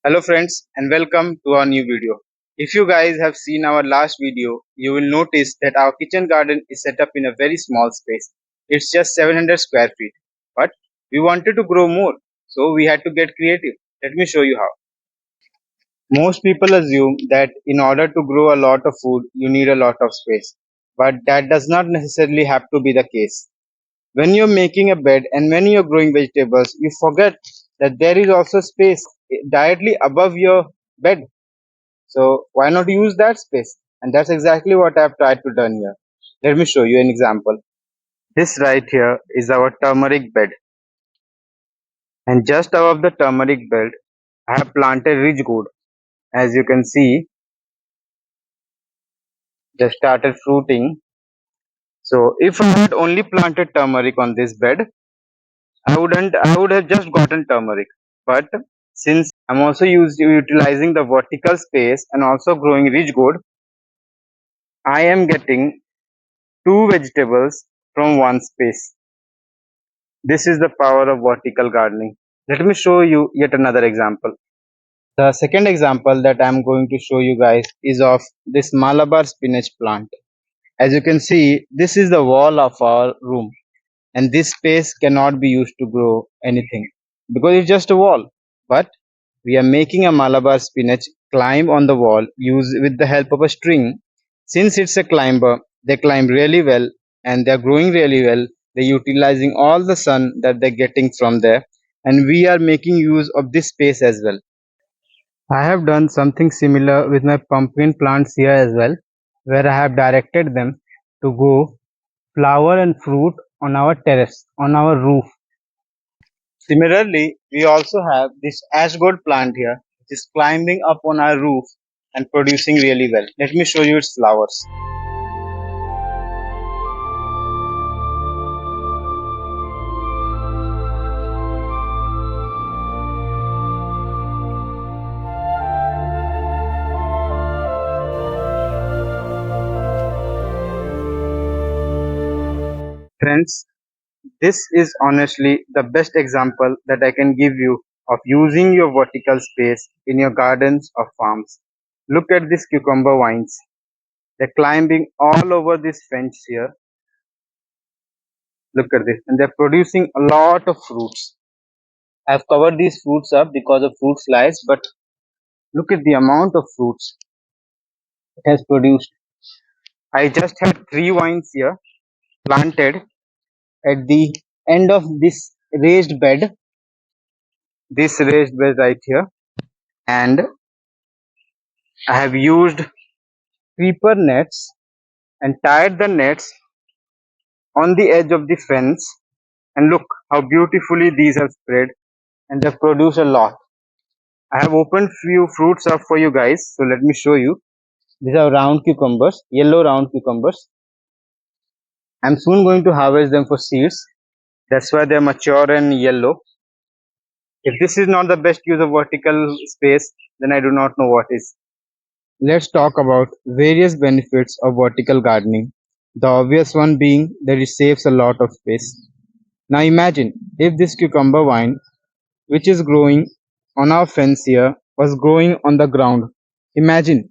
Hello friends and welcome to our new video. If you guys have seen our last video, you will notice that our kitchen garden is set up in a very small space. It's just 700 square feet. But we wanted to grow more, so we had to get creative. Let me show you how. Most people assume that in order to grow a lot of food, you need a lot of space. But that does not necessarily have to be the case. When you're making a bed and when you're growing vegetables, you forget that there is also space directly above your bed. So why not use that space? And that's exactly what I've tried to done here. Let me show you an example. This right here is our turmeric bed. And just above the turmeric bed, I have planted ridge gourd. As you can see, they started fruiting. So if I had only planted turmeric on this bed, I would have just gotten turmeric. But since I'm also utilizing the vertical space and also growing ridge gourd, I am getting two vegetables from one space. This is the power of vertical gardening. Let me show you yet another example. The second example that I'm going to show you guys is of this Malabar spinach plant. As you can see, this is the wall of our room, and this space cannot be used to grow anything because it's just a wall. But we are making a Malabar spinach climb on the wall use with the help of a string. Since it's a climber, they climb really well and they're growing really well. They're utilizing all the sun that they're getting from there, and we are making use of this space as well. I have done something similar with my pumpkin plants here as well, where I have directed them to go flower and fruit on our terrace, on our roof. Similarly, we also have this ash gold plant here, which is climbing up on our roof and producing really well. Let me show you its flowers. Friends, this is honestly the best example that I can give you of using your vertical space in your gardens or farms. Look at these cucumber vines. They're climbing all over this fence here. Look at this. And they're producing a lot of fruits. I've covered these fruits up because of fruit flies, but look at the amount of fruits it has produced. I just had three vines here planted at the end of this raised bed right here, and I have used creeper nets and tied the nets on the edge of the fence. And look how beautifully these have spread and they've produced a lot. I have opened few fruits up for you guys, so let me show you. These are round cucumbers, yellow round cucumbers. I'm soon going to harvest them for seeds. That's why they're mature and yellow. If this is not the best use of vertical space, then I do not know what is. Let's talk about various benefits of vertical gardening. The obvious one being that it saves a lot of space. Now imagine if this cucumber vine, which is growing on our fence here, was growing on the ground. Imagine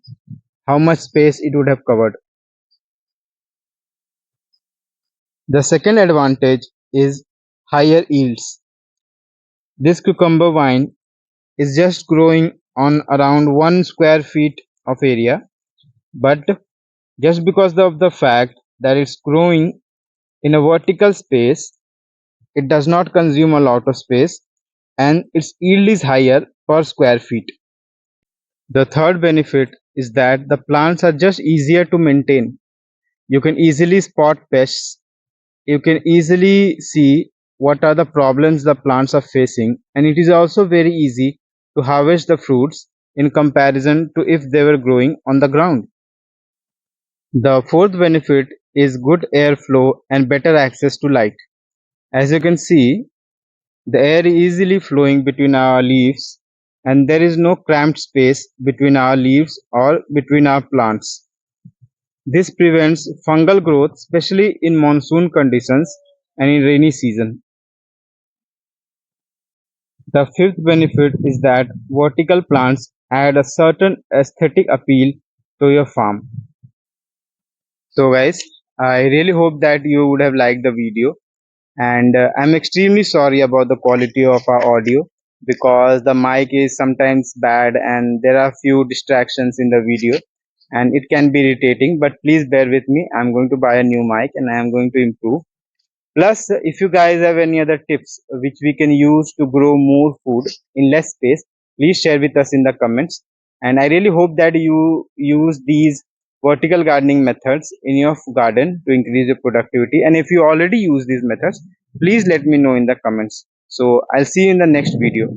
how much space it would have covered. The second advantage is higher yields. This cucumber vine is just growing on around 1 square feet of area, but just because of the fact that it's growing in a vertical space, it does not consume a lot of space and its yield is higher per square feet. The third benefit is that the plants are just easier to maintain. You can easily spot pests, you can easily see what are the problems the plants are facing, and it is also very easy to harvest the fruits in comparison to if they were growing on the ground. The fourth benefit is good airflow and better access to light. As you can see, the air is easily flowing between our leaves and there is no cramped space between our leaves or between our plants. This prevents fungal growth, especially in monsoon conditions and in rainy season. The fifth benefit is that vertical plants add a certain aesthetic appeal to your farm. So guys, I really hope that you would have liked the video, and I'm extremely sorry about the quality of our audio because the mic is sometimes bad and there are few distractions in the video and it can be irritating, but please bear with me. I'm going to buy a new mic and I am going to improve. Plus, if you guys have any other tips which we can use to grow more food in less space, please share with us in the comments. And I really hope that you use these vertical gardening methods in your garden to increase your productivity. And if you already use these methods, please let me know in the comments. So I'll see you in the next video.